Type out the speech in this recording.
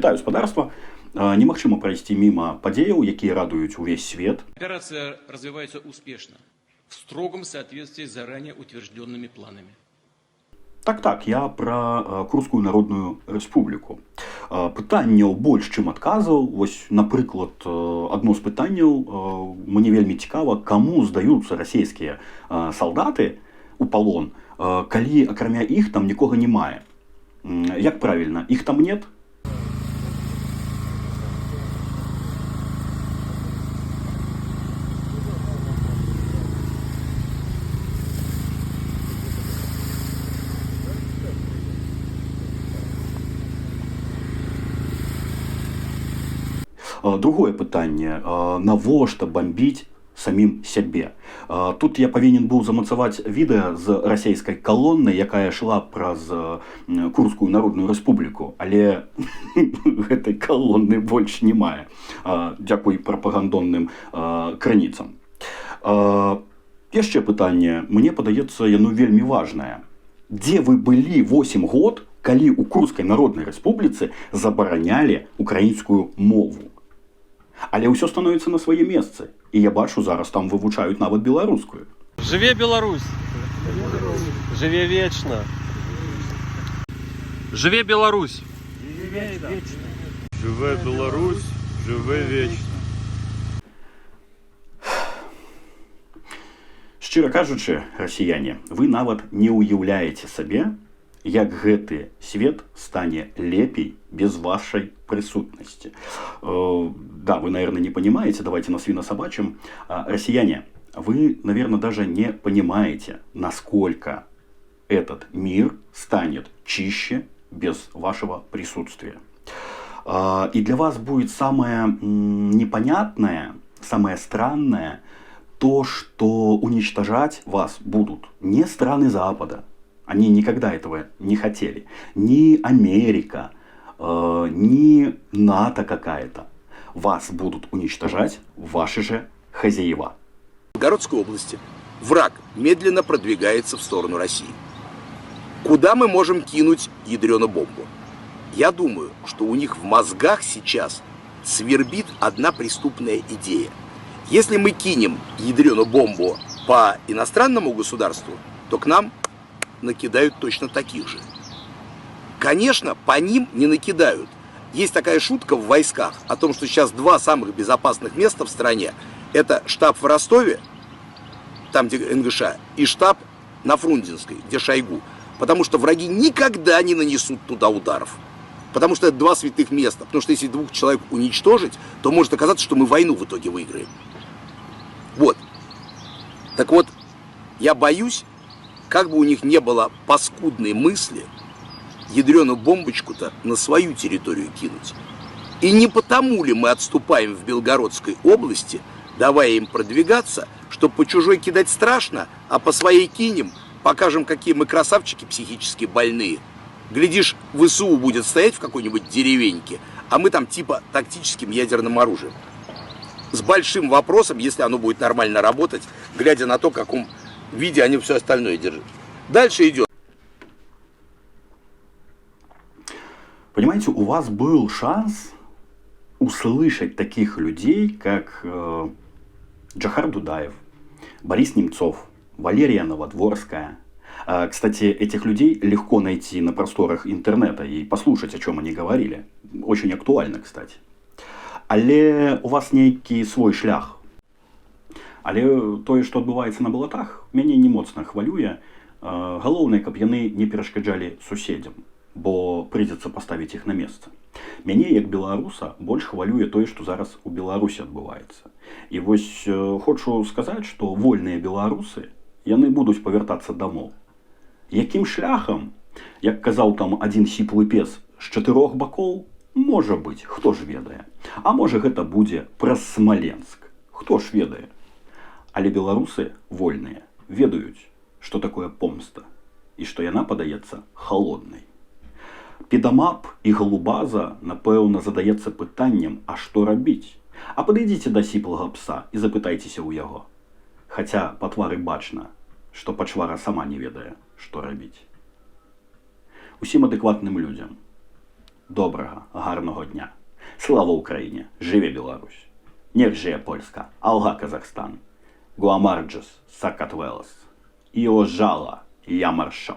Вітаю, господарства. Немагчыма прайсці міма падзеяў, якія радуюць увесь свет. Операция развивается успешно, в строгом соответствии с заранее утвержденными планами. Так, я пра Курскую Народную Рэспубліку. Пытанняў больш, чым адказаў. Вось, напрыклад, адно з пытанняў мне вельмі цікава, каму здаюцца расійскія салдаты у палон, калі акрамя іх там нікога не мае. Як правільна, іх там нет? Другое пытанне. Навошта бомбіць самім сябе? Тут я павінен быў замацаваць відэа з расійскай калоннай, якая шла праз Курскую Народную Рэспубліку, але гэтай калонны больш не мае. Дзякуй прапагандонным крыніцам. Яшчэ пытанне, мне падаецца, яно вельмі важнае. Дзе вы былі 8 год, калі ў Курскай Народнай Рэспубліцы забаранялі украінскую мову? Але ўсё становіцца на свае месцы. І я бачу, зараз там вывучаюць нават беларускую. Жыве Беларусь! Жыве вечна! Жыве Беларусь! Жыве Беларусь! Жыве вечна! Шчыра кажучы, расіяне, вы нават не ўяўляеце сабе, як гэты свет стане лепей без вашей присутности. Да, вы, наверное, не понимаете, давайте на свинособачьем. Россияне, вы, наверное, даже не понимаете, насколько этот мир станет чище без вашего присутствия. И для вас будет самое непонятное, самое странное, то, что уничтожать вас будут не страны Запада. Они никогда этого не хотели. Ни Америка, ни НАТО какая-то. Вас будут уничтожать ваши же хозяева. В Белгородской области враг медленно продвигается в сторону России. Куда мы можем кинуть ядреную бомбу? Я думаю, что у них в мозгах сейчас свербит одна преступная идея. Если мы кинем ядреную бомбу по иностранному государству, то к нам накидают точно таких же. Конечно, по ним не накидают. Есть такая шутка в войсках о том, что сейчас два самых безопасных места в стране. Это штаб в Ростове, там где НГШ, и штаб на Фрунзенской, где Шойгу. Потому что враги никогда не нанесут туда ударов. Потому что это два святых места. Потому что если 2 человек уничтожить, то может оказаться, что мы войну в итоге выиграем. Вот. Так вот, я боюсь, как бы у них не было паскудной мысли, ядреную бомбочку-то на свою территорию кинуть. И не потому ли мы отступаем в Белгородской области, давая им продвигаться, что по чужой кидать страшно, а по своей кинем, покажем, какие мы красавчики психически больные. Глядишь, ВСУ будет стоять в какой-нибудь деревеньке, а мы там типа тактическим ядерным оружием. С большим вопросом, если оно будет нормально работать, глядя на то, в каком виде они все остальное держат. Дальше идет. Понимаете, у вас был шанс услышать таких людей, как Джохар Дудаев, Борис Немцов, Валерия Новодворская. Кстати, этих людей легко найти на просторах интернета и послушать, о чем они говорили. Очень актуально, кстати. Але у вас нейкі свой шлях. Але тое, што адбываецца на балатах, мяне не моцна хвалюе. Галоўнае, каб яны не перашкаджалі суседзям, бо прыйдзецца паставіць іх на месца. Мяне, як беларуса, больш хвалюе тое, што зараз у Беларусі адбываецца. І вось хочу сказаць, што вольныя беларусы, яны будуць павяртацца дамоў. Якім шляхам, як казаў там адзін сіплы пес, з 4 бакоў, можа быць, хто ж ведае. А можа гэта будзе праз Смаленск, хто ж ведае. Але беларусы вольныя, ведаюць, што такое помста, і што яна падаецца халоднай. Педамап і галубаза, напэўна, задаецца пытаннем, а што рабіць? А падыдзіце да сіплага пса і запытайцеся ў яго. Хаця па твары бачна, што пачвара сама не ведае, што рабіць. Усім адэкватным людзям доброго, гарного дня. Слава Україні! Живе Білорусь! Нех жиє Польська! Алга Казахстан! Гуамарджес Сакатвелос! Іо жала, я маршо!